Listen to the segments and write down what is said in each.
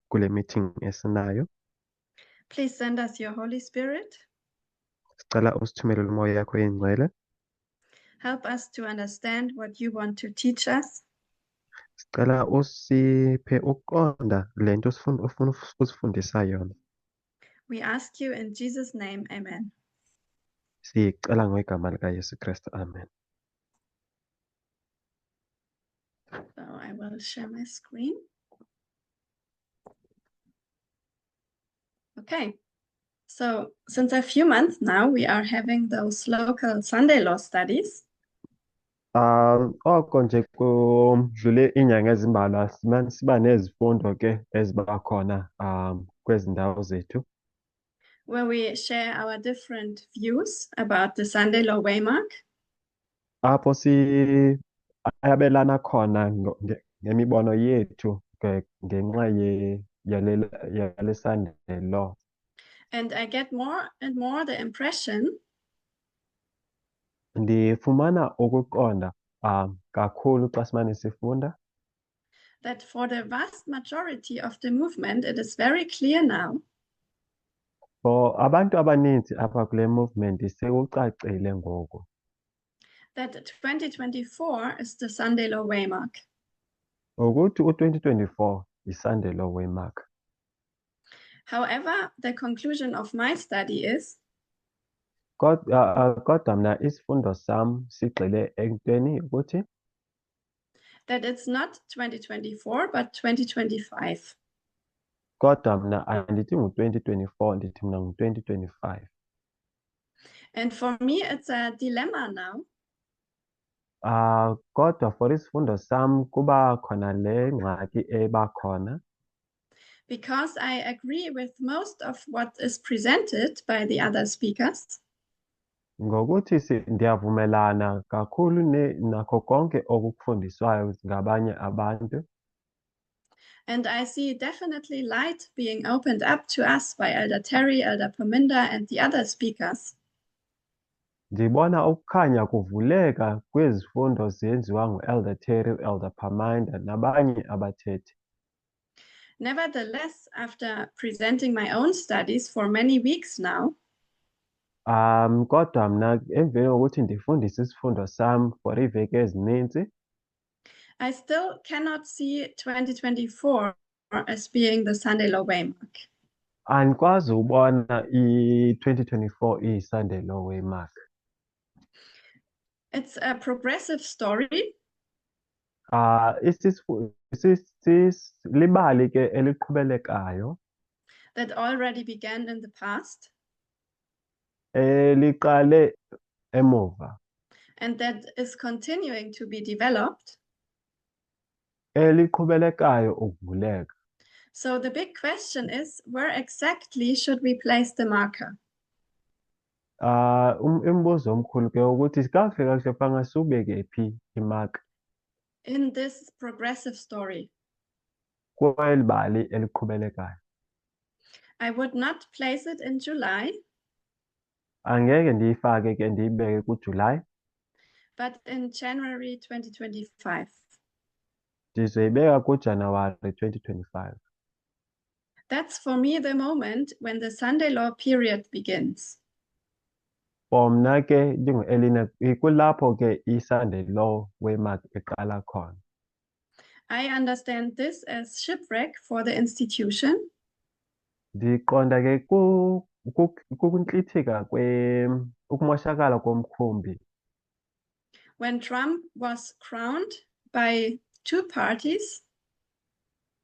kule meeting esinayo. Please send us your Holy Spirit. Sicela usithumelele umoya yakho oyingcwele. Help us to understand what you want to teach us. Sicela usiphe ukuqonda lento ufuna usifundisa yona. We ask you in Jesus' name, amen. Sicela ngegama lika Yesu Kristu. Amen. So I will share my screen. Okay. So since a few months now, we are having those local Sunday law studies. Oko nje kudlule inyanga ezimbalwa siba nezifundo ke eziba khona kwezi ndawo zethu, where we share our different views about the Sunday law waymark. apho ayabelana khona ngemibono yethu ngenxa yale Sunday law. And I get more and more the impression Ndifumana ukuqonda kakhulu xa simane sifunda that for the vast majority of the movement, it is very clear now for abantu abaninzi apha kule movement sekucacile ngoku that 2024 is the Sunday law waymark. ukuthi u-2024 yi-Sunday law waymark. However, the conclusion of my study is Kodwa mna isifundo sam sigxile entweni ukuthi that it's not 2024, but 2025. kodwa mna andithi ngu-2024 ndithi mna ngu-2025. And for me, it's a dilemma now Kodwa for isifundo sam kuba khona le ngxaki eba khona because I agree with most of what is presented by the other speakers. ngokuthi ndiyavumelana kakhulu nakho konke okufundiswayo ngabanye abantu. And I see definitely light being opened up to us by Elder Terry, Elder Paminda, and the other speakers. Ndibona ukukhanya kuvuleka kwezifundo zenziwa ngu-Elder Terry, Elder Paminda nabanye abathethi. Nevertheless, after presenting my own studies for many weeks now, Kodwa mna emveni kokuthi ndifundise isifundo sam for iiveki ezininzi, I still cannot see 2024 as being the Sunday law waymark. andikwazi ubona i-2024 iyi-Sunday law waymark. It's a progressive story Libali ke eliqhubelekayo that already began in the past liqale emuva and that is continuing to be developed. eliqhubelekayo ukuvuleka. So the big question is, where exactly should we place the marker? Umbuzo omkhulu ke ukuthi kakuhle kakuhle fanga siwubeke phi imark In this progressive story? kweli bali eliqhubelekayo. I would not place it in July, Angeke ndiyifake ke ndiyibeke kuJuly, but in January 2025. ndizoyibeka kuJanuwari 2025. That's for me the moment when the Sunday law period begins. For mna ke ndingu-Elina kulapho ke i-Sunday law waymark iqala khona. I understand this as shipwreck for the institution Ndiqonda ke kukuntlithika ukumoshakala komkhumbi when Trump was crowned by two parties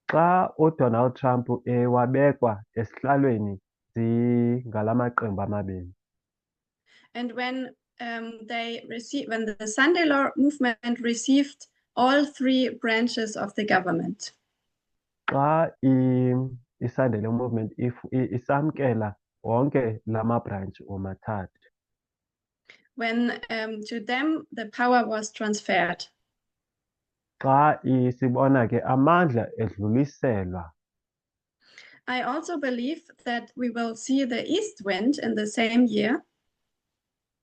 xa uDonald Trump wabekwa esihlalweni ngala maqembu amabini. and when when the Sunday law movement received all three branches of the government. Xa i-Sunday law movement isamkela wonke lama branch omathathu. When to them the power was transferred. Xa sibona ke amandla edluliselwa. I also believe that we will see the east wind in the same year.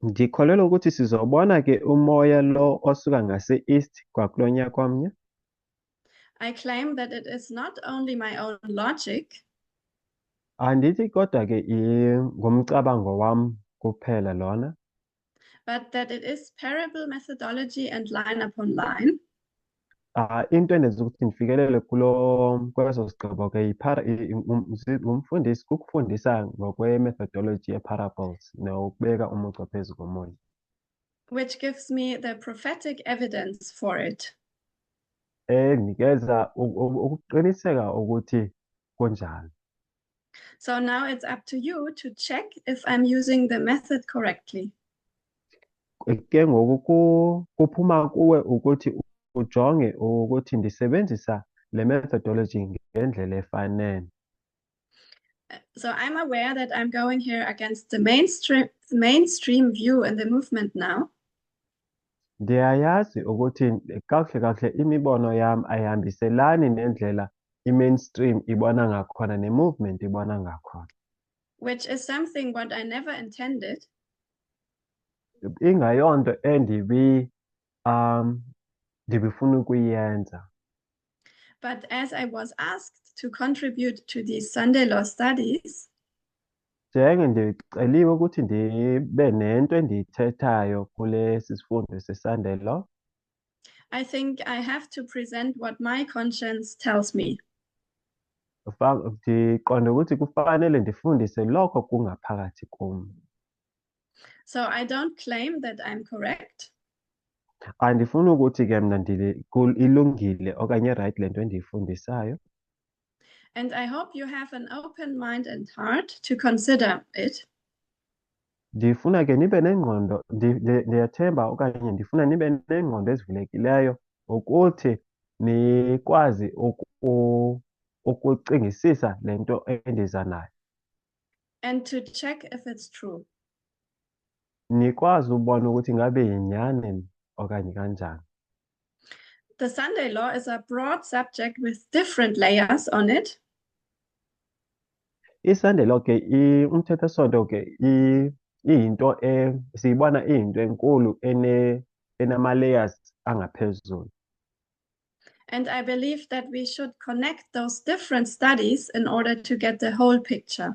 Ndikholelwa ukuthi sizobona ke umoya lo osuka ngase-east kwakulo nyaka omnye. I claim that it is not only my own logic, Andithi kodwa-ke ngumcabango wami kuphela lona, but that it is parable methodology and line upon line. into endenza ukuthi ndifikelele kweso sigqibo-ke umfundisi kukufundisa ngokwe-methodology ye-parables nokubeka umugca phezu komunye. Which gives me the prophetic evidence for it. Enikeza ukuqiniseka ukuthi kunjalo. So now it's up to you to check if I'm using the method correctly. Ke ngoku kuphuma kuwe ukuthi ujonge ukuthi ndisebenzisa le methodology ngendlela efanele. So I'm aware that I'm going here against the mainstream view in the movement now. Ndiyayazi ukuthi kakuhle imibono yami ayihambiselani nendlela i-mainstream ibona ngakhona ne-movement ibona ngakhona. Which is something what I never intended. Ingayonto ndibifuna ukuyenza. But as I was asked to contribute to these Sunday law studies, Njenge ndiceliwe ukuthi ndibe nento endiyithethayo kulesi sifundo se-Sunday law. I think I have to present what my conscience tells me. Ndiqonda ukuthi kufanele ndifundise lokho kungaphakathi kum. So I don't claim that I'm correct. Andifuni ukuthi ke mna ilungile okanye right le nto endiyifundisayo. And I hope you have an open mind and heart to consider it. Ndifuna ke nibe nengqondo, ndiyathemba okanye ndifuna nibe nengqondo ezivulekileyo ukuthi nikwazi ukucingisisa le nto endiza nayo. And to check if it's true. Nikwazi ubona ukuthi ngabe yinyani okanye kanjani. The Sunday law is a broad subject with different layers on it. I-Sunday law ke umthethosonto ke iyinto siyibona iyinto enkulu enama-layers angaphezulu. And I believe that we should connect those different studies in order to get the whole picture.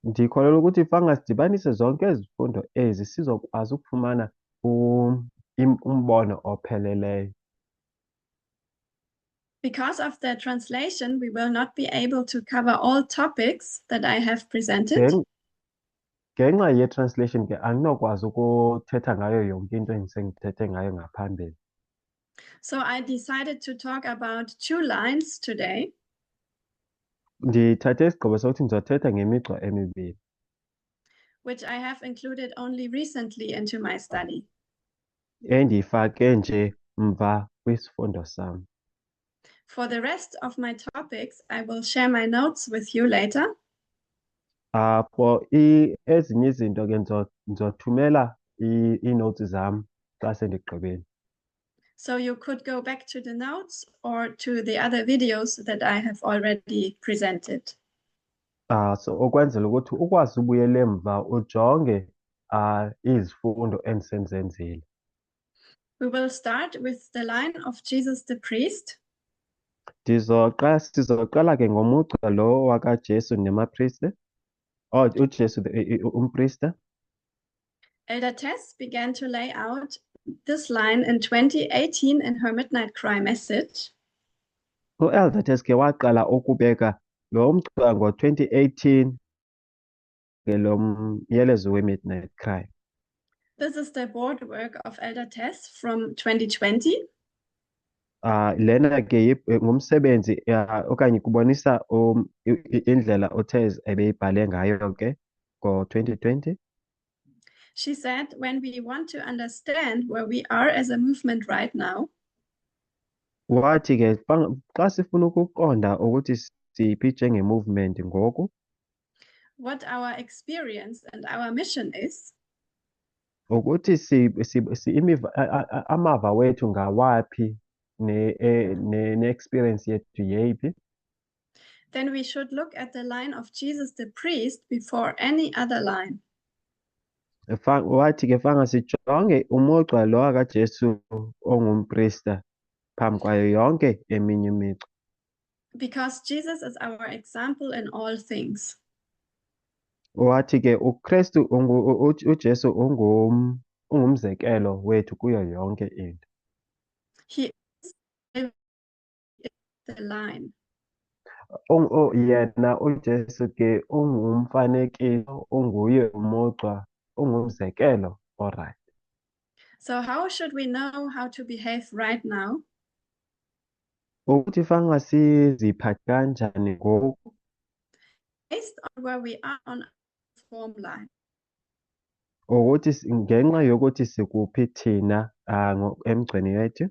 Ndikholelwa ukuthi fanele sidibanise zonke izifundo ezi sizokwazi ukufumana umbono opheleleyo. Because of the translation, we will not be able to cover all topics that I have presented. Ngenxa ye-translation ke andinokwazi ukuthetha ngayo yonke into endisengithethe ngayo ngaphambili. So I decided to talk about 2 lines today. Ndithathe isigqibo sokuthi ndizothetha ngemigca emibili. Which I have included only recently into my study. Endiyifake nje mva kwisifundo sam. For the rest of my topics, I will share my notes with you later. For ezinye izinto ke ndizothumela ii-notes zam xa sendigqibile. So you could go back to the notes or to the other videos that I have already presented. So ukwenzela ukuthi ukwazi ubuyela emva ujonge izifundo endisenzenzile. We will start with the line of Jesus the priest. Sizoqala ke ngomugca lo wakaJesu namapriste. uJesu umpriste. Elder Tess began to lay out this line in 2018 in her Midnight Cry message. U-Elder Tess ke waqala ukubeka lo mgca ngo-2018 lo myalezo we-Midnight Cry. This is the board work of Elder Tess from 2020. Lena ke ngumsebenzi okanye kubonisa indlela uTez ebeyibhale ngayo ke ngo-2020. She said, when we want to understand where we are as a movement right now, wathi ke xa sifuna ukuqonda ukuthi siphi njenge-movement ngoku, what our experience and our mission is, ukuthi amava wethu ngawaphi ne-experience yethu yeyiphi, then we should look at the line of Jesus the priest before any other line. wathi ke fanga sijonge umugca lo kaJesu ongumprista phambi kwayo yonke eminye imigca. because Jesus is our example in all things. Wathi ke uKristu uJesu ungumzekelo wethu kuyo yonke into. He is the line. Yena uJesu ke ungumfanekiso, unguye umugca, ungumzekelo oright. So how should we know how to behave right now? Ukuthi fangasiziphathe kanjani ngoku Based on where we are on our form line. ukuthi ngenxa yokuthi sikuphi thina emgceni wethu.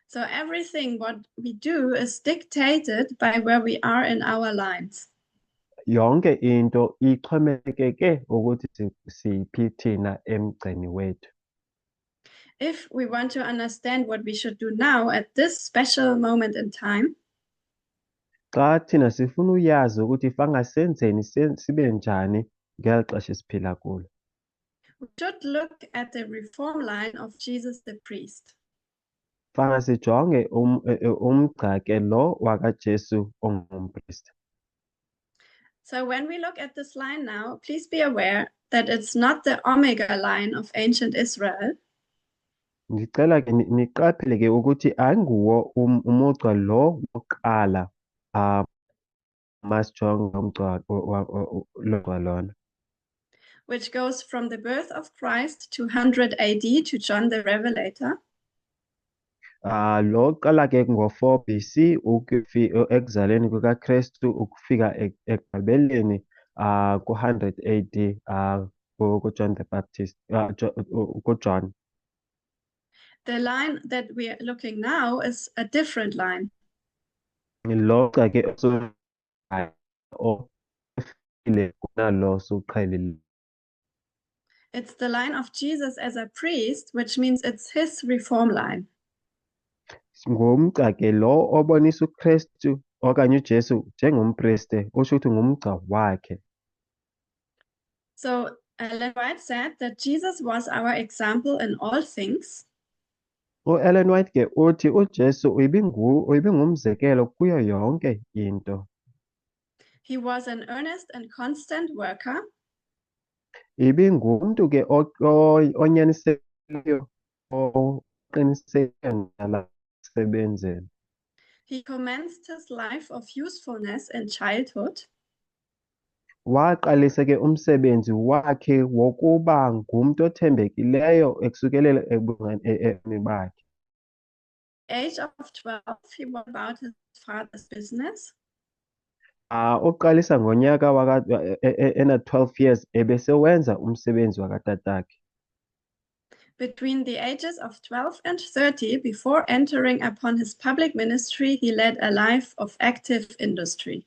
So everything what we do is dictated by where we are in our lines. Yonke into ixhomekeke ukuthi siphi thina emgceni wethu. If we want to understand what we should do now at this special moment in time, Xa thina sifuna uyazi ukuthi fangasenzeni sibe njani ngeli xesha esiphila kulo. we should look at the reform line of Jesus the priest. Fangasijonge umgca ke lo wakaJesu ongumpristi. So when we look at this line now, please be aware that it's not the Omega line of ancient Israel. Ngicela ke niqaphele ke ukuthi ayinguwo umugca lo wokuqala masijonga umgca lona. Which goes from the birth of Christ to 100 AD to John the Revelator. Lo qala ke ngo-4 BC ekuzaleni kukaKristu ukufika ekugqibeleni ku-100 AD kuJohn the Baptist, kuJohn. The line that we are looking now is a different line. Lo ke kunalo suqhelile. It's the line of Jesus as a priest, which means it's his reform line. Ngumgca ke lo obonisa uKristu okanye uJesu njengompriste, usho ukuthi ngumgca wakhe. So Ellen White said that Jesus was our example in all things. Ellen White ke uthi uJesu ibingumzekelo kuyo yonke into. He was an earnest and constant worker. Ibingumntu ke onyaniseleyo oqiniseke ngalasebenzeni. He commenced his life of usefulness in childhood. Waqalisa ke umsebenzi wakhe wokuba ngumntu othembekileyo ekusukelela ebungani bakhe. Age of 12, he went about his father's business. Uqalisa ngonyaka ena 12 years ebesewenza umsebenzi wakatatakhe. Between the ages of 12 and 30, before entering upon his public ministry, he led a life of active industry.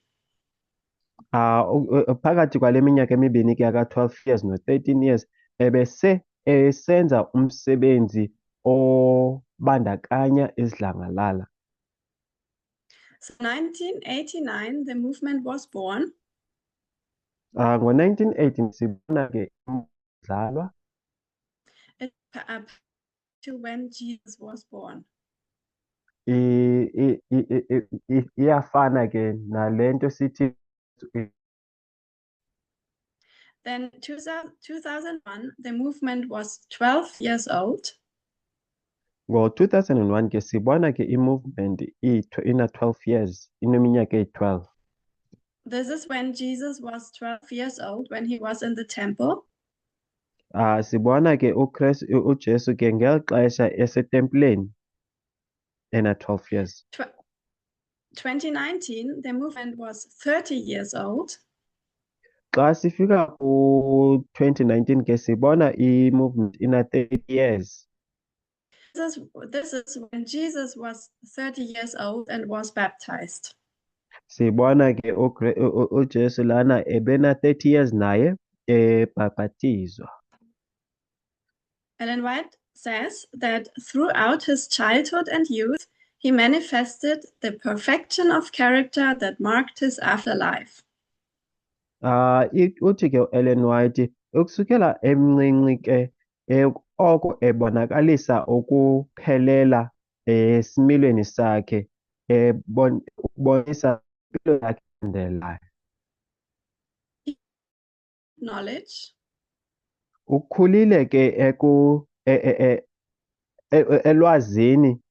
Phakathi kwale minyaka emibini ke yaka-12 years no-13 years ebese esenza umsebenzi obandakanya izidlangalala. So 1989, the movement was born. Ngo-1918 sibona ke umdlalwa Up to when Jesus was born. iyafana ke nalento sithi Then 2001, the movement was 12 years old. Ngo-2001 ke sibona ke i-movement ina-12 years, ineminyaka eyi-12. This is when Jesus was 12 years old, when he was in the temple. Sibona ke uJesu ke ngeli xesha esetempleni ena-12 years. 2019, the movement was 30 years old. Xa sifika ku-2019 ke sibona i-movement ina-30 years. This is when Jesus was 30 years old and was baptized. Sibona ke uJesu lana ebena-30 years naye ebhapatizwa. Ellen White says that throughout his childhood and youth, he manifested the perfection of character that marked his afterlife. Uthi ke Ellen White ukusukela emncinci ke oko ebonakalisa ukuphelela esimilweni sakhe ukubonisa impilo yakhe elandelayo. Knowledge, Ukhulile ke elwazini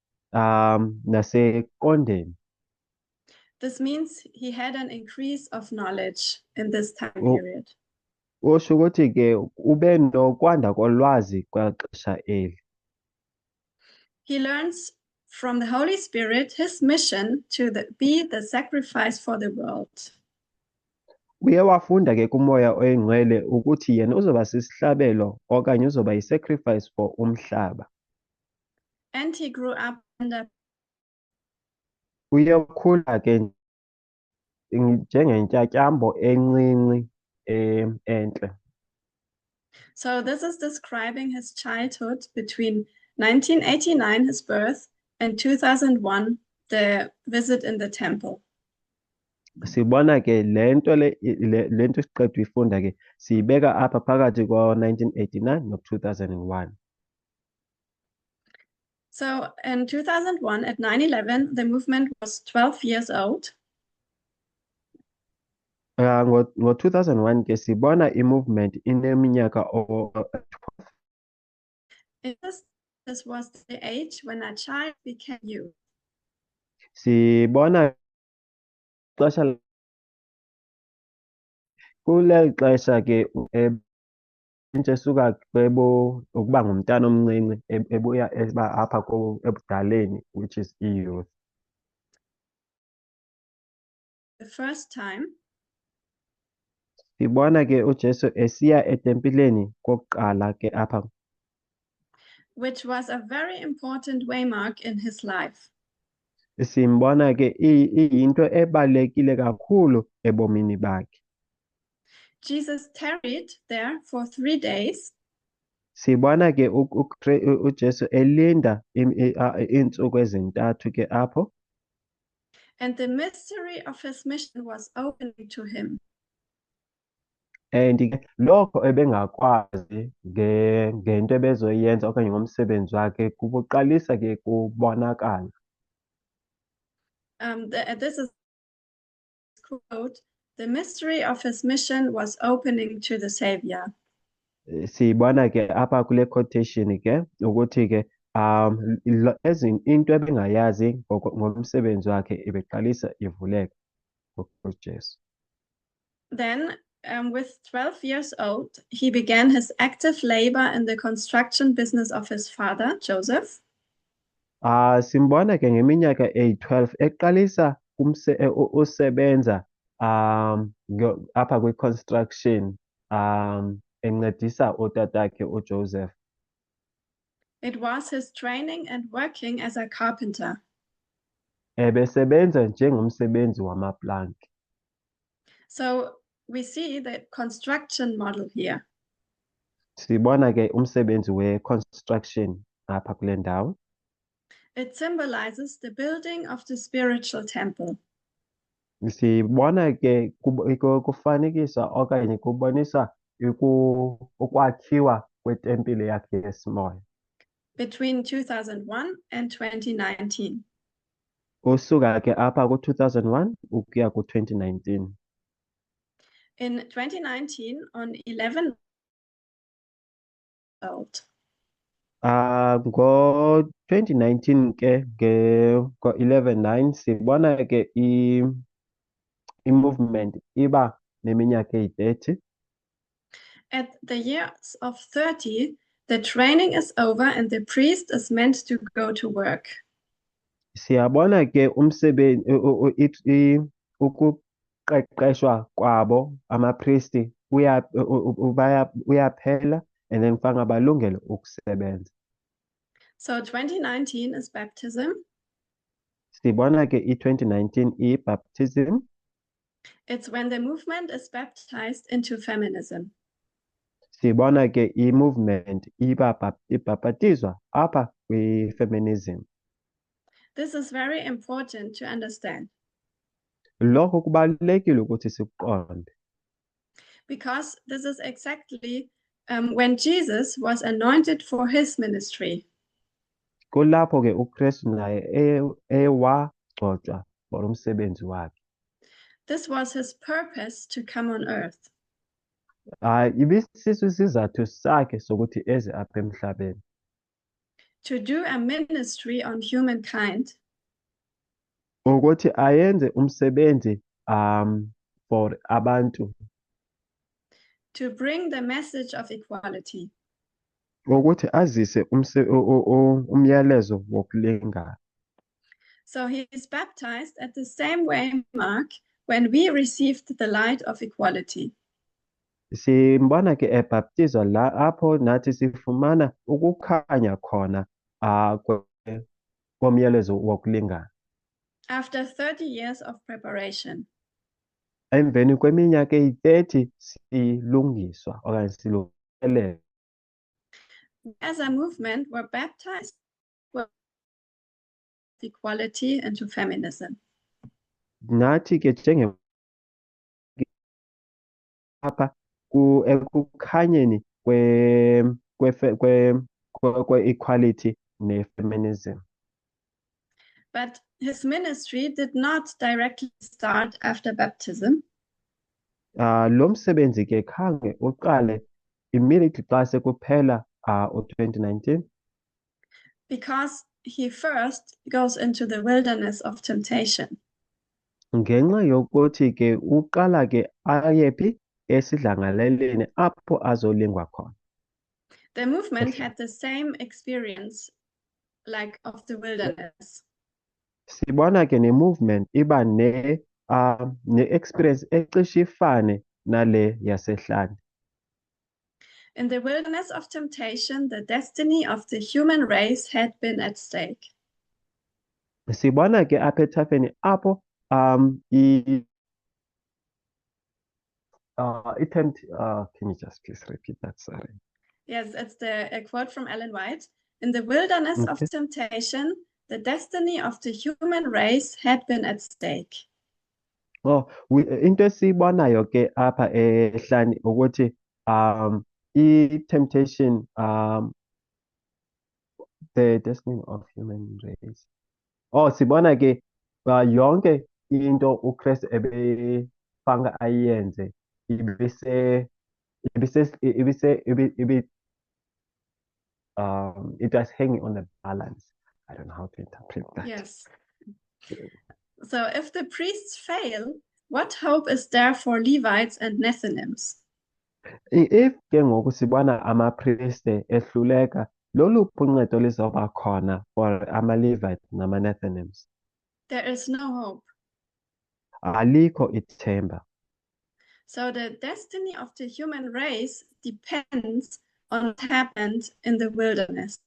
nasekuqondeni. this means he had an increase of knowledge in this time U- period. Usho ukuthi ke ube nokwanda kolwazi kwexesha eli. He learns from the Holy Spirit his mission to be the sacrifice for the world. Uye wafunda ke kumoya oyingcwele ukuthi yena uzoba sisihlabelo okanye uzoba yi-sacrifice for umhlaba. And he grew up under Uye wakhula ke njengentyatyambo encinci entle. So this is describing his childhood between 1989, his birth, and 2001, the visit in the temple. Sibona ke lento lento siqeda uyifunda ke siyibeka apha phakathi ko-1989 no-2001. So in 2001, at 9/11, the movement was 12 years old. Ngo-2001 ke sibona i-movement ineminyaka This was the age when a child became youth. sibona xesha kuleli xesha ke intsha esuka ukuba ngumntana omncinci ebuya eba apha ebudaleni, which is i-youth. The first time, Sibona ke uJesu esiya etempileni kokuqala ke apha, which was a very important waymark in his life. simbona ke iyinto ebalulekile kakhulu ebomini bakhe. Jesus tarried there for 3 days. Sibona ke uJesu elinda iintsuku ezintathu ke apho, And the mystery of his mission was opening to him. and ke lokho ebengakwazi ngento ebezoyenza okanye ngomsebenzi wakhe kubuqalisa ke kubonakala. This is quote, the mystery of his mission was opening to the Savior. Siyibona ke apha kule quotation ke ukuthi ke into ebengayazi ngomsebenzi wakhe ebeqalisa ivuleka kuJesu. Then, with 12 years old, he began his active labor in the construction business of his father, Joseph. Simbona ke ngeminyaka eyi-12 eqalisa usebenza apha kwi-construction encedisa utatakhe uJoseph. It was his training and working as a carpenter. Ebesebenza njengomsebenzi wamaplanki. So we see the construction model here. Sibona ke umsebenzi we-construction apha kule ndawo. It symbolizes the building of the spiritual temple. Sibona ke kufanekisa okanye kubonisa ukwakhiwa kwetempile yakhe yesimoya. Between 2001 and 2019. Usuka ke apha ku-2001 ukuya ku-2019. In 2019, on 11 old. Ngo-2019 ke ngo-11/9 sibona ke i-movement iba neminyaka eyi-30. At the years of 30, the training is over and the priest is meant to go to work. Siyabona ke ukuqeqeshwa kwabo amapristi uyaphela and then kufanele balungele ukusebenza. So 2019 is baptism. Sibona ke i-2019 i-baptism. It's when the movement is baptized into feminism. Sibona ke i-movement ibhapatizwa apha kwi-feminism. This is very important to understand. Lokho kubalulekile ukuthi sikuqonde. Because this is exactly when Jesus was anointed for his ministry. kulapho-ke uKristu naye wagcotshwa for umsebenzi wakhe. This was his purpose to come on earth. Ibisiso isizathu sakhe sokuthi eze apha emhlabeni. To do a ministry on humankind. Ukuthi ayenze umsebenzi for abantu. To bring the message of equality. Ukuthi azise umyalezo wokulingana. So he is baptized at the same way, Mark, when we received the light of equality. Simbona ke ebhaptizwa la apho nathi sifumana ukukhanya khona komyalezo wokulingana. After 30 years of preparation. Emveni kweminyaka eyi-30 silungiswa okanye silungiselela. As a movement, we're baptized with equality and to feminism. Nathi ke apha ekukhanyeni kwe-equality ne-feminism. But his ministry did not directly start after baptism. Lo msebenzi ke khange uqale immediately xa sekuphela u-2019. Because he first goes into the wilderness of temptation. Ngenxa yokuthi ke uqala ke ayephi esidlangalaleni apho azolingwa khona. The movement had the same experience like of the wilderness. Sibona ke ne-movement iba ne-experience ecishe ifane nale yasehlane. In the wilderness of temptation, the destiny of the human race had been at stake. Sibona ke apha ethafeni apho can you just please repeat that? Sorry. Yes, it's a quote from Ellen White. In the wilderness of temptation, the destiny of the human race had been at stake. Into esibonayo ke apha ehlane ukuthi i-temptation the destiny of human race. Sibona ke yonke into uKristu ebefanga ayenze it was hanging on the balance. I don't know how to interpret that. Yes. So if the priests fail, what hope is there for Levites and Nethinims? If ke ngoku sibona amapriste ehluleka, loluphi uncedo lizoba khona for ama-Levites nama-Nethinims? There is no hope. Alikho ithemba. So the destiny of the human race depends on what happened in the wilderness.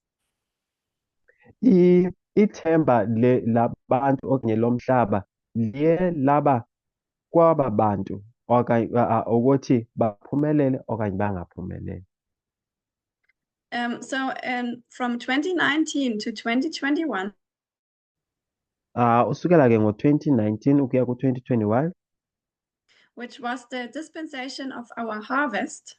Ithemba labantu okanye lomhlaba liye laba kwaba bantu okanye ukuthi baphumelele okanye bangaphumeleli. So from 2019 to 2021, usukela ke ngo-2019 ukuya ku-2021, which was the dispensation of our harvest,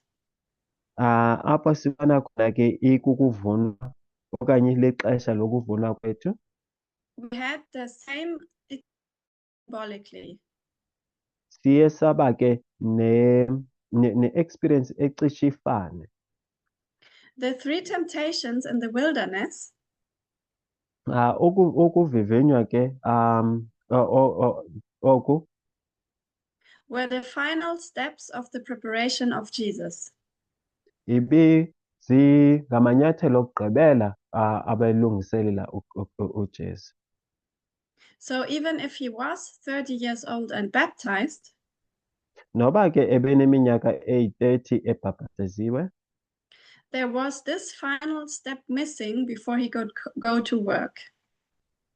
apho sibona khona ke ikukuvunwa okanye lexesha lokuvunwa kwethu. We had the same symbolically. Siye saba ke ne-experience ecishe ifane. The three temptations in the wilderness Ukuvivinywa ke oku were the final steps of the preparation of Jesus. ngamanyathelo okugqibela abelungiselela uJesu. So even if he was 30 years old and baptized, noba ke ebeneminyaka eyi-30 ebhaptiziwe, there was this final step missing before he could go to work.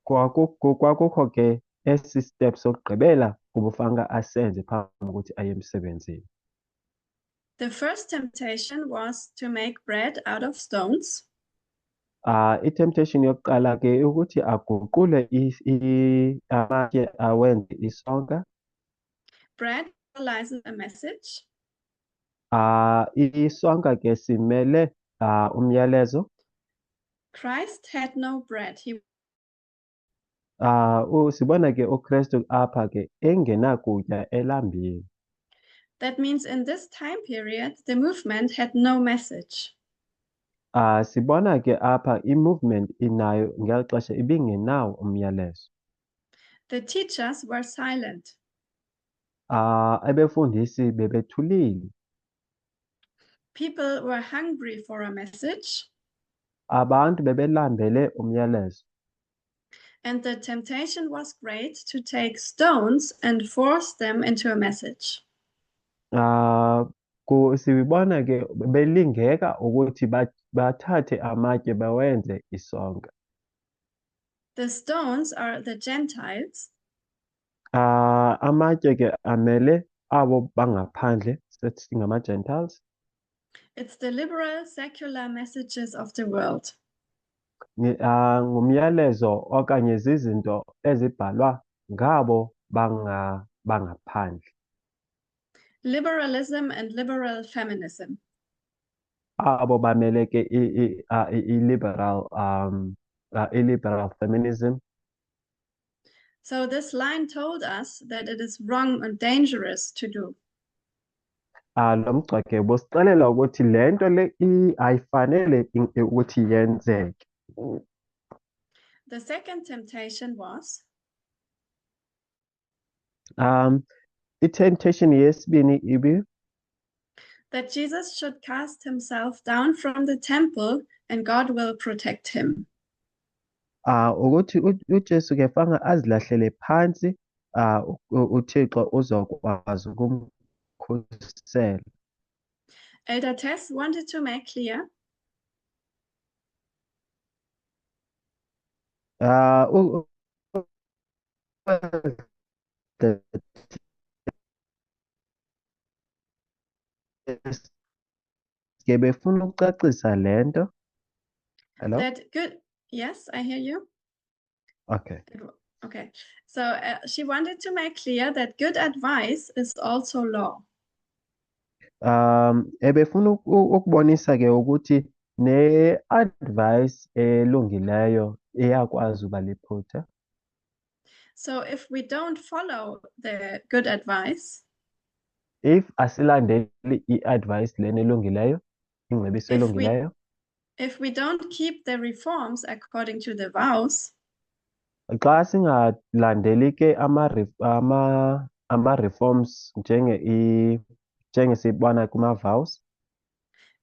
kwakukho ke esi step sokugqibela kubufanga asenze phambi kokuthi aye emsebenzini. The first temptation was to make bread out of stones. I-temptation yokuqala ke ukuthi aguqule amatye awenze isonka. Bread symbolizes a message. Isonka ke simele umyalezo. Christ had no bread. Sibona ke uKristu apha ke engenakutya elambini. That means in this time period, the movement had no message. Sibona ke apha i-movement inayo ngeli xesha ibingenawo umyalezo. The teachers were silent. Abefundisi bebethulile. People were hungry for a message. Abantu bebelambele umyalezo. And the temptation was great to take stones and force them into a message. Sibona ke belingeka ukuthi bathathe amatye bawenze isonka. The stones are the Gentiles. Amatye ke amele abo bangaphandle sithi ngama-Gentiles. It's the liberal secular messages of the world. Ngumyalezo okanye zizinto ezibhalwa ngabo bangaphandle. Liberalism and liberal feminism. Abo bamele ke i-liberal feminism. So this line told us that it is wrong and dangerous to do. Lo mgca ke busixelela ukuthi le nto le ayifanele ukuthi yenzeke. The second temptation was I-temptation yesibini ibi that Jesus should cast himself down from the temple and God will protect him. Ukuthi uJesu ke fanga azilahlele phansi uThixo uzokwazi ukumkhusela. Elder Tess wanted to make clear ke befuna ukucacisa le nto. Hello? that good, yes, I hear you. Okay. Okay, so she wanted to make clear that good advice is also law. Ebefuna ukubonisa ke ukuthi ne-advice elungileyo iyakwazi uba liphutha. So if we don't follow the good advice, If asilandeli i-advice lena elungileyo, ingcebiso elungileyo, if we don't keep the reforms according to the vows, xa singalandeli ke ama-reforms njengesibona kuma-vows,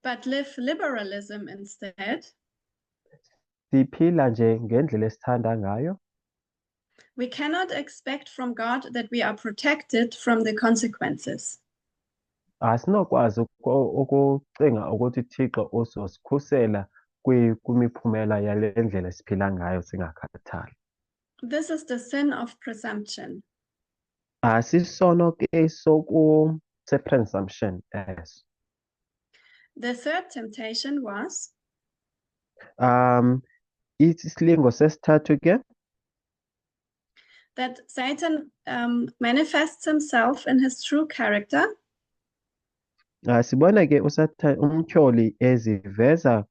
but live liberalism instead, siphila nje ngendlela esithanda ngayo, we cannot expect from God that we are protected from the consequences. asinokwazi ukucinga ukuthi Thixo uzosikhusela kwimiphumela yale ndlela esiphila ngayo singakhathali. This is the sin of presumption. Sisono ke se-presumption eso. The third temptation was Isilingo sesithathu ke that Satan manifests himself in his true character. Sibona ke umtyholi eziveza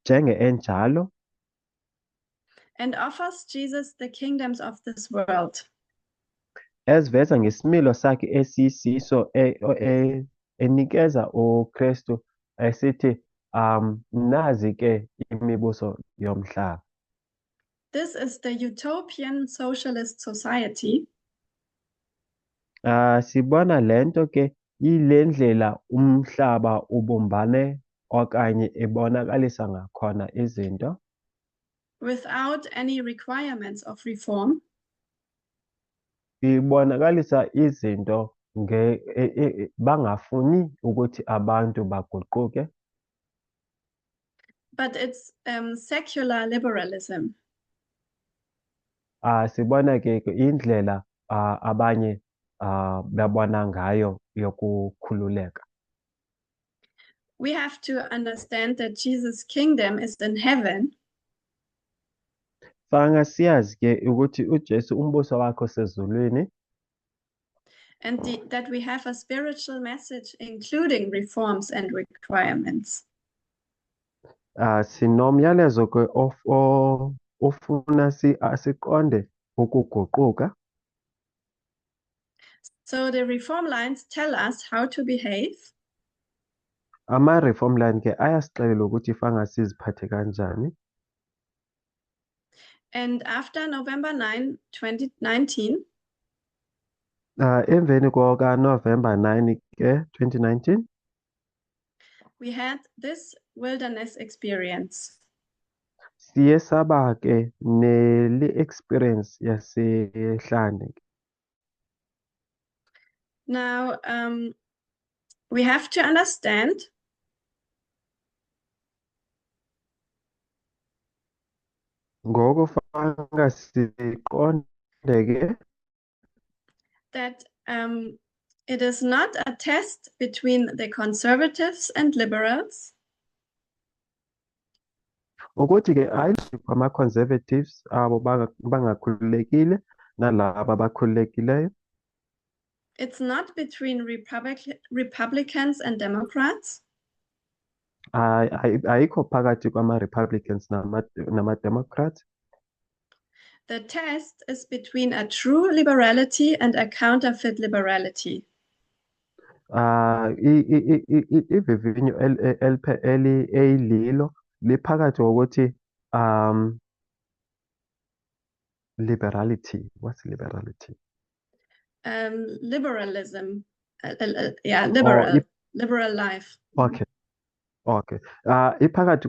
enjalo And offers Jesus the kingdoms of this world. eziveza ngesimilo sakhe esisiso enikeza uKristu esithi nazi ke imibuso yomhlaba. This is the utopian socialist society. Sibona lento ke ile ndlela umhlaba ubumbane okanye ebonakalisa ngakhona izinto Without any requirements of reform. Ibonakalisa izinto bangafuni ukuthi abantu baguquke. But it's secular liberalism. Sibona ke indlela abanye babona ngayo yokukhululeka. We have to understand that Jesus' kingdom is in heaven. Fanga siyazi ke ukuthi uJesu umbuso wakhe osezulwini. And that we have a spiritual message including reforms and requirements. Sinomyalezo ke ofuna siqonde ukuguquka. So the reform lines tell us how to behave. Ama-reform line ke ayasixelela ukuthi fanele siziphathe kanjani. And after November 9, 2019, Emveni koka-November 9 ke 2019, we had this wilderness experience. siye saba ke experience yasehlane. Now, we have to understand Ngoko fanele siqonde ke that it is not a test between the conservatives and liberals. ukuthi ke ama-conservatives abo bangakhululekile nalaba abakhululekileyo. It's not between Republicans and Democrats. Ayikho phakathi kwama-Republicans nama-Democrats. The test is between a true liberality and a counterfeit liberality. Ivivinyo elilo liphakathi kokuthi liberality. What's liberality? Liberalism. Yeah, liberal. Liberal life. Okay. Okay. Iphakathi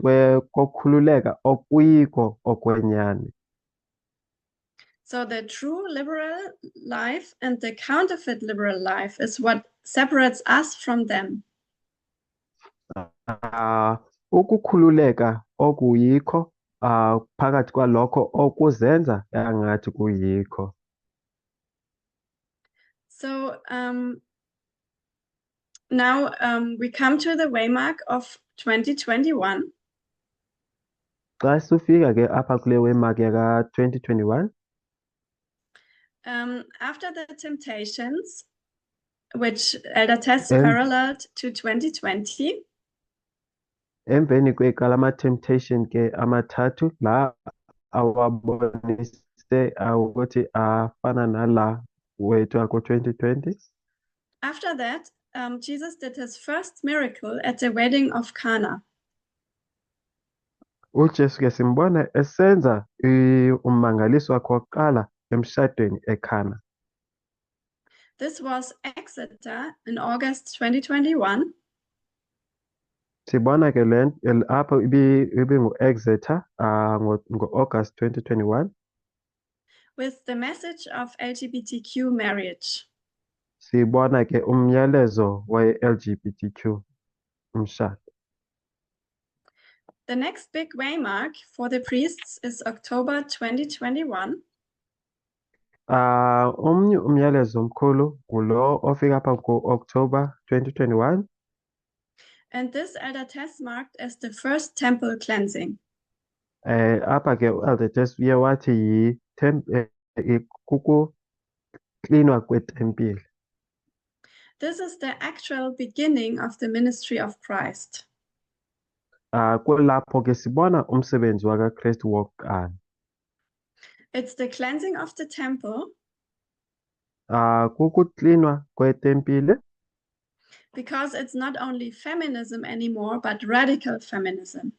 kokukhululeka okuyiko okwenyani. So the true liberal life and the counterfeit liberal life is what separates us from them. Ukukhululeka okuyikho phakathi kwalokho okuzenza angathi kuyikho. So now we come to the waymark of 2021. Xa sifika ke apha kule waymark yaka 2021. After the temptations, which Elder Tess paralleled to 2020. Emveni kwekala temptation ke amathathu la awabonise ukuthi afana nala wethu ako 2020. After that, Jesus did his first miracle at the wedding of Cana. UJesu ke simbona esenza umangaliso wakhe wokuqala emshadweni eCana. This was Exeter in August 2021. Sibona ke apho ibingu-Exeter ngo-August 2021. With the message of LGBTQ marriage. Sibona ke umyalezo we-LGBTQ umshado. The next big waymark for the priests is October 2021. Omnye umyalezo omkhulu ngulo ofika apha ku-October 2021. And this Elder Tess marked as the first temple cleansing. Apha ke u-Elder Tess uye wathi kukuklinwa kwetempile. This is the actual beginning of the ministry of Christ. Kulapho ke sibona umsebenzi wakaKristu wokuqala. It's the cleansing of the temple. Kukuklinwa kwetempile. Because it's not only feminism anymore, but radical feminism.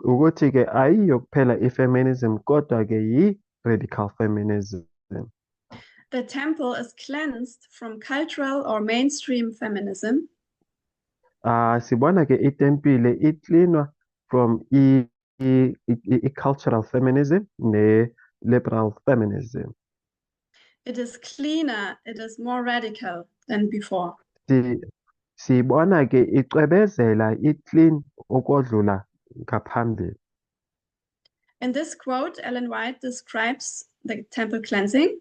Ukuthi ke ayiyo kuphela i-feminism kodwa ke yi-radical feminism. The temple is cleansed from cultural or mainstream feminism. Sibona ke itempile iklinwa from i-cultural feminism ne-liberal feminism. It is cleaner, it is more radical than before. Sibona ke icwebezela i-clean ukodlula ngaphambili. In this quote, Ellen White describes the temple cleansing.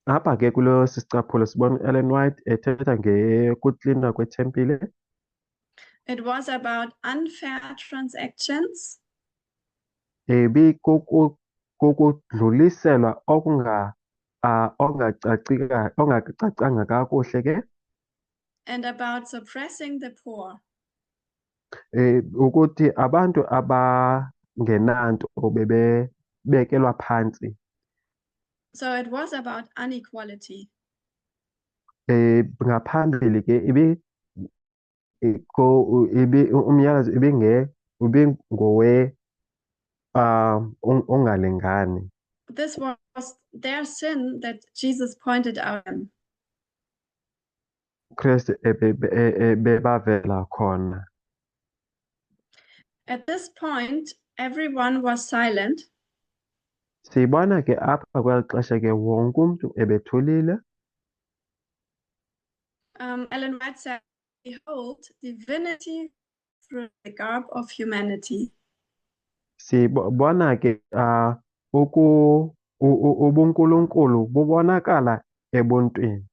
Apha ke kulo sisicaphulo sibona Ellen White ethetha ngekuklinwa kwetempile. It was about unfair transactions. Kukudluliselwa ongacacanga kakuhle ke. And about suppressing the poor. ukuthi abantu abangenanto bebebekelwa phansi. So it was about inequality. Ngaphambili ke umyalezo ibingowe ungalingani. This was their sin that Jesus pointed out them. Kristu bebavela khona. At this point, everyone was silent. Sibona ke apha kweli xesha ke wonke umuntu ebethulile. Ellen White said, "Behold, divinity through the garb of humanity." Sibona ke ubunkulunkulu bubonakala ebuntwini.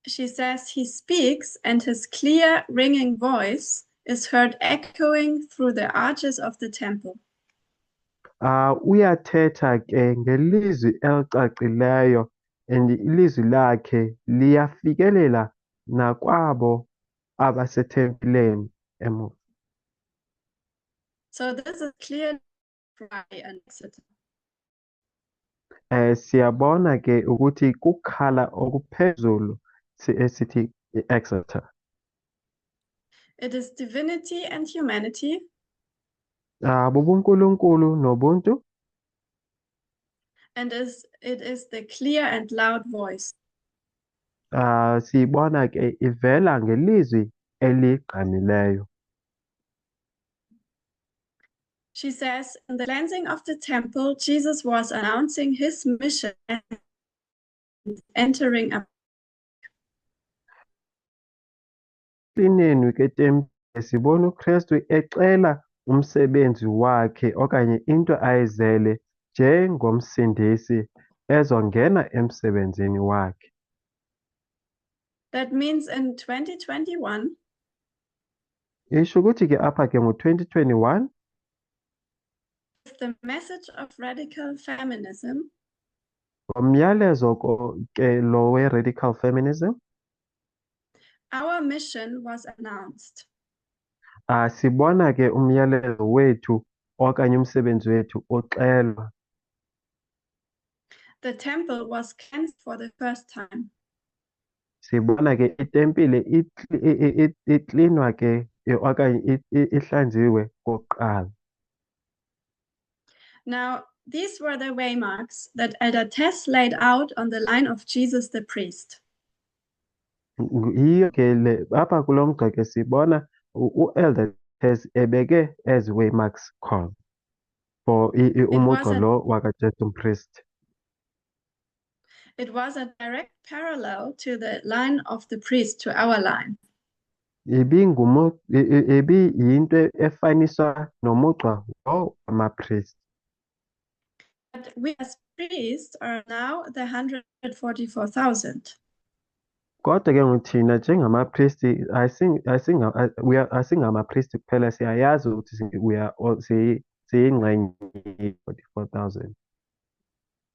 She says he speaks and his clear ringing voice is heard echoing through the arches of the temple. Uyathetha ke ngelizwi elicacileyo and ilizwi lakhe liyafikelela nakwabo abasethempileni emuva. So this is clearly cry and Exeter. Siyabona ke ukuthi kukhala okuphezulu esithi Exeter. It is divinity and humanity. Bubunkulunkulu nobuntu. And it is the clear and loud voice. Siyibona ke ivela ngelizwi eligqamileyo. She says, in the cleansing of the temple, Jesus was announcing his mission and entering a. Eklineni ketempile sibona uKristu exela umsebenzi wakhe okanye into ayizele njengomsindisi ezongena emsebenzini wakhe. That means in 2021. Isho ukuthi ke apha ke ngo-2021. The message of radical feminism. Umyalezo ke lo we-radical feminism. Our mission was announced. Sibona ke umyalezo wethu okanye umsebenzi wethu uxelwa. The temple was cleansed for the first time. Sibona ke itempile iklinwa ke okanye ihlanziwe kokuqala. Now, these were the waymarks that Elder Tess laid out on the line of Jesus the priest. Yiyo ke apha kulo mgca ke sibona u-Elder Tess ebeke ezi waymarks khona for umugqa lo wakaJesu umpriest. It was a direct parallel to the line of the priest, to our line. Ibiyinto efaniswa nomugqa lo wamapriest. But we as priests are now the 144,000. Kodwa ke nguthina njengamapristi asingamapristi kuphela siyayazi ukuthi siyingxenye ye-44,000.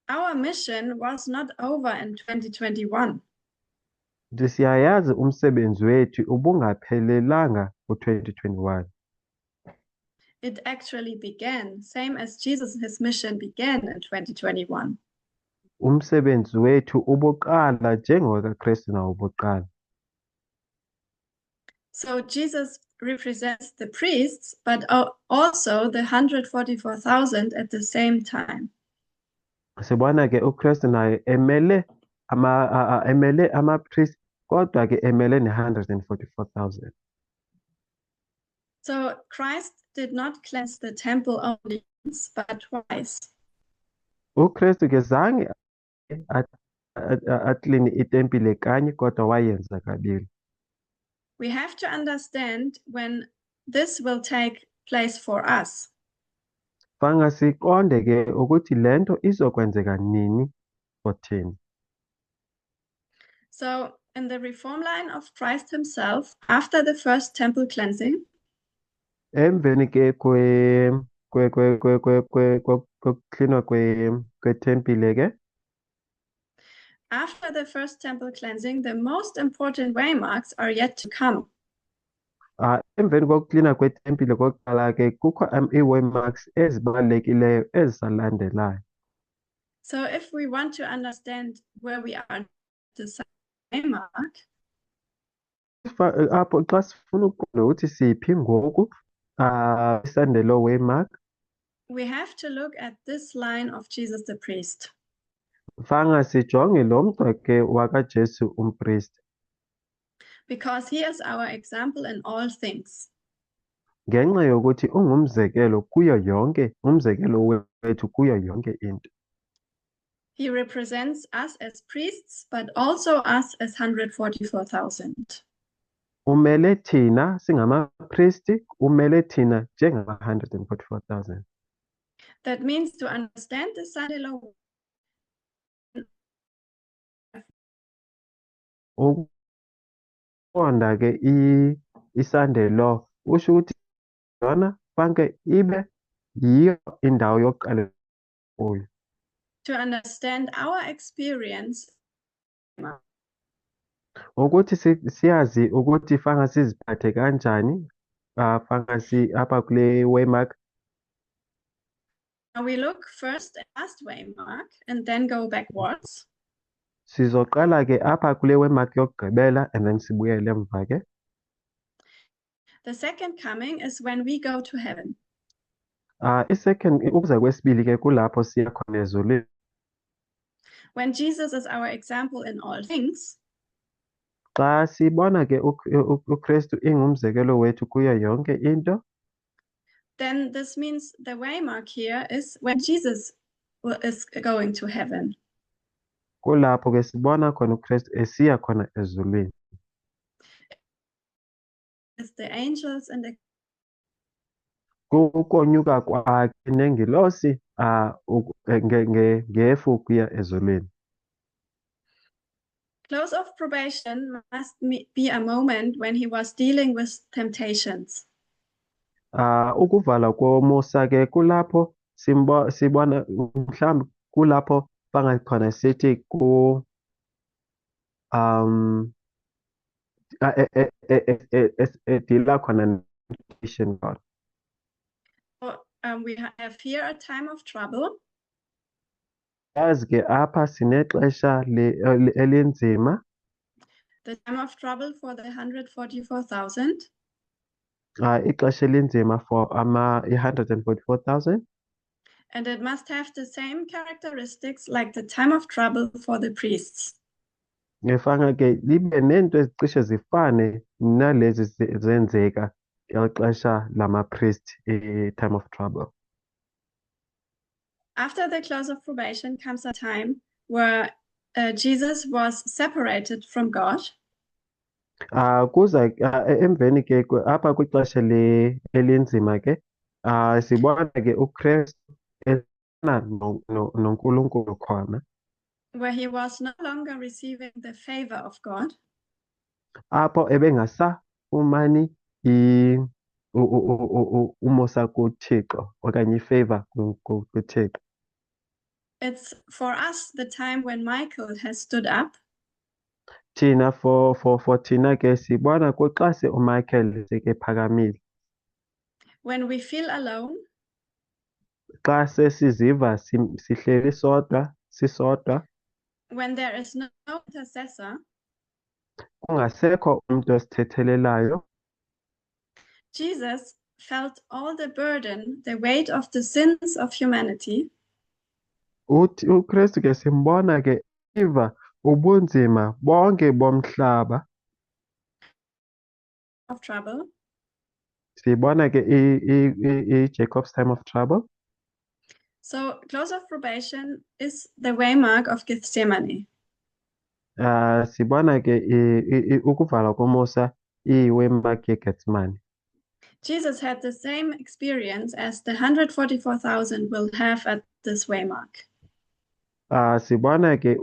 Our mission was not over in 2021. Siyayazi umsebenzi wethu ubungaphelelanga ngo-2021. It actually began, same as Jesus, his mission began in 2021. Umsebenzi wethu ubuqala njengowakaKristu nawo ubuqala. So Jesus represents the priests, but also the 144,000 at the same time. Sibona ke uKristu naye emele amapriest kodwa ke emele ne-144,000. So Christ did not cleanse the temple only once, but twice. uKristu ke zange aklini itempile kanye kodwa wayenza kabili. We have to understand when this will take place for us. Fanga siqonde ke ukuthi lento izokwenzeka nini for thina. So in the reform line of Christ himself, after the first temple cleansing, Emveni ke kokuklinwa kwetempile ke, after the first temple cleansing, the most important waymarks are yet to come. Emveni kokuklina kwetempile kokuqala ke kukho ii-waymarks ezibalulekileyo ezisalandelayo. So if we want to understand where we are, the waymark, Apho xa sifuna ukuqonda ukuthi siphi ngoku isandelo waymark, we have to look at this line of Jesus the priest. fanga sijonge lo mgca ke wakaJesu umpristi, Because he is our example in all things. ngenxa yokuthi ungumzekelo kuyo yonke, umzekelo wethu kuyo yonke into. He represents us as priests, but also us as 144,000. Umele thina singamapristi, umele thina njengama-144,000. That means to understand the Sunday law, Ukuqonda ke i-Sunday law usho ukuthi yona fanke ibe yiyo indawo yokuqala kuyo. to understand our experience, Ukuthi siyazi ukuthi fanga siziphathe kanjani, fanga apha kule waymark. we look first at last waymark and then go backwards. Sizoqala ke apha kule waymark yokugqibela and then sibuyele emva ke. The second coming is when we go to heaven. I-second ukuza kwesibili ke kulapho siya khona ezulwini. When Jesus is our example in all things, Xa sibona ke uKristu ingumzekelo wethu kuyo yonke into, then this means the waymark here is when Jesus is going to heaven. kulapho ke sibona khona uKristu esiya khona ezulwini. It's the angels and the Kukonyuka kwakhe nengilosi ngefu ukuya ezulwini. close of probation must be a moment when he was dealing with temptations. Ukuvala komusa ke kulapho sibona mhlawumbe kulapho bangakhona sithi edila khona temptation God. So, we have here a time of trouble. Yazi ke apha sinexesha elinzima, The time of trouble for the 144,000. ixesha elinzima for i-144,000. And it must have the same characteristics like the time of trouble for the priests. Ngifanga ke libe nento ezicishe zifane nalezi zenzeka ngeli xesha lama-priest i-time of trouble. After the close of probation comes a time where Jesus was separated from God. Kuza emveni ke apha kwixesha elinzima ke sibona ke uKristu efana noNkulunkulu khona, where he was no longer receiving the favor of God. apho ebengasafumani umusa kuThixo okanye ifavor kuThixo. It's for us the time when Michael has stood up. Thina for thina ke sibona xa uMichael seke phakamile, When we feel alone, xa sesiziva sihleli sisodwa, when there is no intercessor, kungasekho umuntu osithethelelayo, Jesus felt all the burden, the weight of the sins of humanity. uKristu ke simbona ke iva ubunzima bonke bomhlaba. Of trouble. Sibona ke i-Jacob's time of trouble. So close of probation is the waymark of Gethsemane. Sibona ke ukuvala komusa i-waymark yeGethsemane. Jesus had the same experience as the 144,000 will have at this waymark. Sibona ke